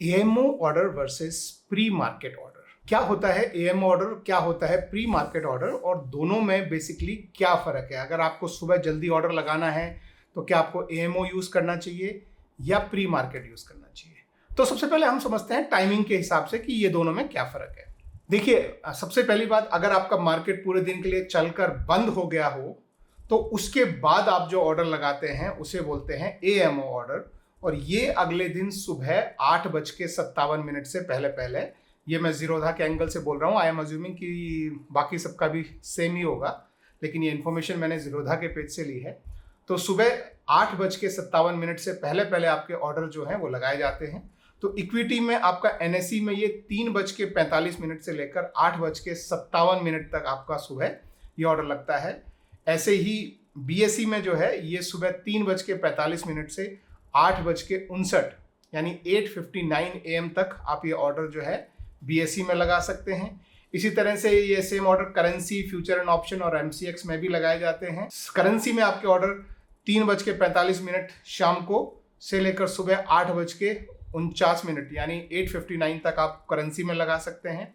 AMO order versus pre market order. क्या होता है एएमओ ऑर्डर, क्या होता है प्री मार्केट ऑर्डर, और दोनों में बेसिकली क्या फर्क है। अगर आपको सुबह जल्दी ऑर्डर लगाना है तो क्या आपको एएमओ यूज करना चाहिए या प्री मार्केट यूज करना चाहिए। तो सबसे पहले हम समझते हैं टाइमिंग के हिसाब से कि ये दोनों में क्या फर्क है। देखिए, सबसे पहली बात, अगर आपका मार्केट पूरे दिन के लिए चलकर बंद हो गया हो तो उसके बाद आप जो ऑर्डर लगाते हैं उसे बोलते हैं एएमओ ऑर्डर, और ये अगले दिन सुबह 8:57 से पहले पहले, ये मैं जीरोधा के एंगल से बोल रहा हूँ। आई एम अज्यूमिंग कि बाकी सबका भी सेम ही होगा, लेकिन ये इन्फॉर्मेशन मैंने जीरोधा के पेज से ली है। तो सुबह 8:57 से पहले पहले आपके ऑर्डर जो हैं वो लगाए जाते हैं। तो इक्विटी में आपका एनएसई में ये 3:45 से लेकर 8:57 तक आपका सुबह ये ऑर्डर लगता है। ऐसे ही बीएसई में जो है ये सुबह 3:45 से 8:59 यानी 8:59 AM तक आप ये ऑर्डर जो है बीएसई में लगा सकते हैं। इसी तरह से ये same order currency, future and option और एमसीएक्स में भी लगाए जाते हैं। करेंसी में आपके ऑर्डर 3:45 शाम को से लेकर सुबह 8:49 यानी 8:59 तक आप करेंसी में लगा सकते हैं।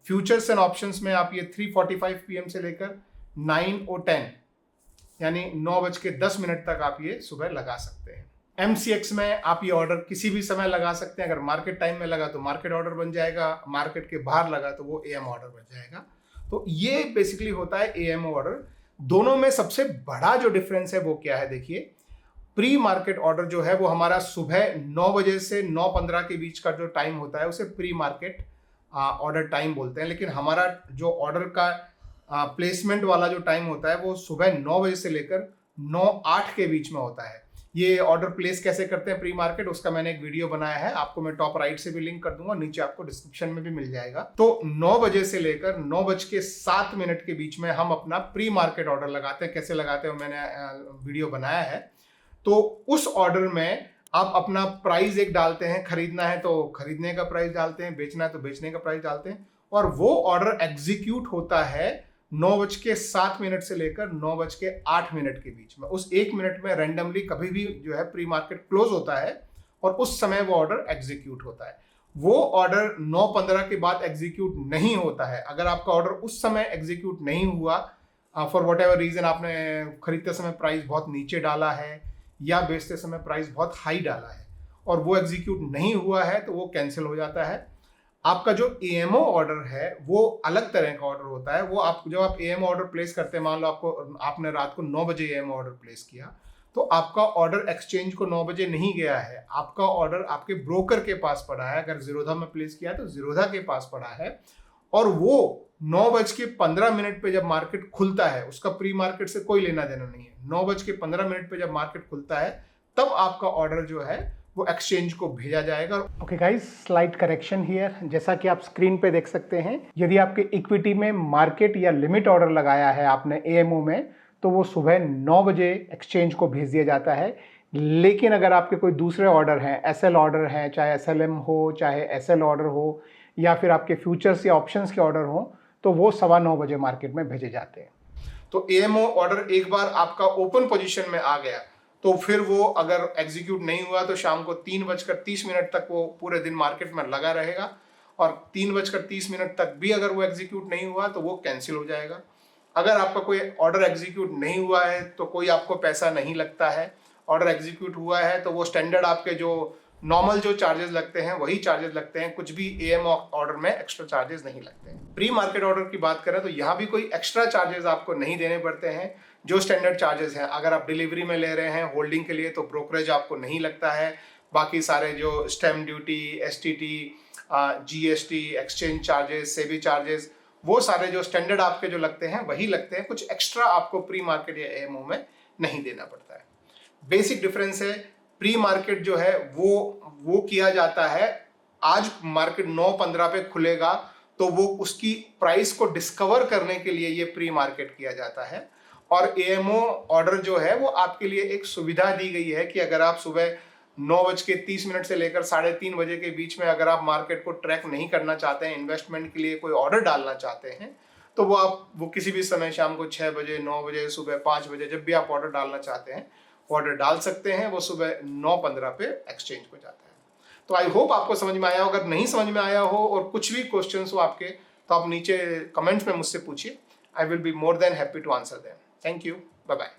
फ्यूचर्स एंड ऑप्शंस में आप ये 3:45 PM से लेकर 9:10 यानी 9:10 तक आप ये सुबह लगा सकते हैं। एमसीएक्स में आप ये ऑर्डर किसी भी समय लगा सकते हैं। अगर मार्केट टाइम में लगा तो मार्केट ऑर्डर बन जाएगा, मार्केट के बाहर लगा तो वो एएम ऑर्डर बन जाएगा। तो ये बेसिकली होता है एएम ऑर्डर। दोनों में सबसे बड़ा जो डिफरेंस है वो क्या है, देखिए, प्री मार्केट ऑर्डर जो है वो हमारा सुबह 9 बजे से 9:15 के बीच का जो टाइम होता है उसे प्री मार्केट ऑर्डर टाइम बोलते हैं। लेकिन हमारा जो ऑर्डर का प्लेसमेंट वाला जो टाइम होता है वो सुबह 9 बजे से लेकर 9:08 के बीच में होता है। ये ऑर्डर प्लेस कैसे करते हैं प्री मार्केट, उसका मैंने एक वीडियो बनाया है, आपको मैं टॉप राइट से भी लिंक कर दूंगा, नीचे आपको डिस्क्रिप्शन में भी मिल जाएगा। तो 9 बजे से लेकर 9:07 के बीच में हम अपना प्री मार्केट ऑर्डर लगाते हैं। कैसे लगाते हैं मैंने वीडियो बनाया है। तो उस ऑर्डर में आप अपना प्राइस एक डालते हैं, खरीदना है तो खरीदने का प्राइस डालते हैं, बेचना है तो बेचने का प्राइस डालते हैं, और वो ऑर्डर एग्जीक्यूट होता है 9:07 से लेकर 9:08 के बीच में। उस 1 मिनट में रैंडमली कभी भी जो है प्री मार्केट क्लोज होता है और उस समय वो ऑर्डर एग्जीक्यूट होता है। वो ऑर्डर 9:15 के बाद एग्जीक्यूट नहीं होता है। अगर आपका ऑर्डर उस समय एग्जीक्यूट नहीं हुआ, फॉर वट एवर रीजन, आपने खरीदते समय प्राइस बहुत नीचे डाला है या बेचते समय प्राइस बहुत हाई डाला है और वो एग्जीक्यूट नहीं हुआ है, तो वो कैंसिल हो जाता है। आपका जो एएमओ ऑर्डर है वो अलग तरह का ऑर्डर होता है। वो आप जब आप एएमओ ऑर्डर प्लेस करते हैं, मान लो आपने रात को 9 बजे एएमओ ऑर्डर प्लेस किया, तो आपका ऑर्डर एक्सचेंज को 9 बजे नहीं गया है, आपका ऑर्डर आपके ब्रोकर के पास पड़ा है। अगर जीरोधा में प्लेस किया तो जीरोधा के पास पड़ा है, और वो 9:15 पे जब मार्केट खुलता है, उसका प्री मार्केट से कोई लेना देना नहीं है। 9:15 पे जब मार्केट खुलता है तब आपका ऑर्डर जो है वो एक्सचेंज को भेजा जाएगा। Okay guys, slide correction here. जैसा कि आप स्क्रीन पे देख सकते हैं, यदि आपके इक्विटी में मार्केट या लिमिट ऑर्डर लगाया है आपने एएमओ में, तो वो सुबह 9 बजे एक्सचेंज को भेज दिया जाता है। लेकिन अगर आपके कोई दूसरे ऑर्डर हैं, एसएल ऑर्डर हैं, चाहे एसएलएम हो, चाहे एसएल ऑर्डर हो, या फिर आपके फ्यूचर्स या ऑप्शंस के ऑर्डर हो, तो वो 9:15 बजे मार्केट में भेजे जाते हैं। तो एएमओ ऑर्डर एक बार आपका ओपन पोजीशन में आ गया तो फिर वो अगर एग्जीक्यूट नहीं हुआ तो शाम को 3:30 तक वो पूरे दिन मार्केट में लगा रहेगा, और 3:30 तक भी अगर वो एग्जीक्यूट नहीं हुआ तो वो कैंसिल हो जाएगा। अगर आपका कोई ऑर्डर एग्जीक्यूट नहीं हुआ है तो कोई आपको पैसा नहीं लगता है। ऑर्डर एग्जीक्यूट हुआ है तो वो स्टैंडर्ड आपके जो नॉर्मल जो चार्जेस लगते हैं वही चार्जेस लगते हैं, कुछ भी एएम ऑर्डर में एक्स्ट्रा चार्जेस नहीं लगते हैं। प्री मार्केट ऑर्डर की बात करें तो यहाँ भी कोई एक्स्ट्रा चार्जेस आपको नहीं देने पड़ते हैं। जो स्टैंडर्ड चार्जेस हैं, अगर आप डिलीवरी में ले रहे हैं होल्डिंग के लिए तो ब्रोकरेज आपको नहीं लगता है। बाकी सारे जो stamp duty, STT, GST, exchange charges, SEBI charges, वो सारे जो स्टैंडर्ड आपके जो लगते हैं वही लगते हैं। कुछ एक्स्ट्रा आपको प्री मार्केट या एएमओ में नहीं देना पड़ता है। बेसिक डिफरेंस है, प्री मार्केट जो है वो किया जाता है, आज मार्केट 9:15 पे खुलेगा तो वो उसकी प्राइस को डिस्कवर करने के लिए ये प्री मार्केट किया जाता है। और एएमओ ऑर्डर जो है वो आपके लिए एक सुविधा दी गई है कि अगर आप सुबह 9:30 से लेकर 3:30 बजे के बीच में अगर आप मार्केट को ट्रैक नहीं करना चाहते हैं, इन्वेस्टमेंट के लिए कोई ऑर्डर डालना चाहते हैं, तो वो किसी भी समय शाम को 6 बजे, 9 बजे, सुबह 5 बजे, जब भी आप ऑर्डर डालना चाहते हैं ऑर्डर डाल सकते हैं। वो सुबह 9:15 पे एक्सचेंज हो जाता है। तो आई होप आपको समझ में आया हो। अगर नहीं समझ में आया हो और कुछ भी क्वेश्चन हो आपके, तो आप नीचे कमेंट्स में मुझसे पूछिए। I will be more than happy to answer them. Thank you, bye bye.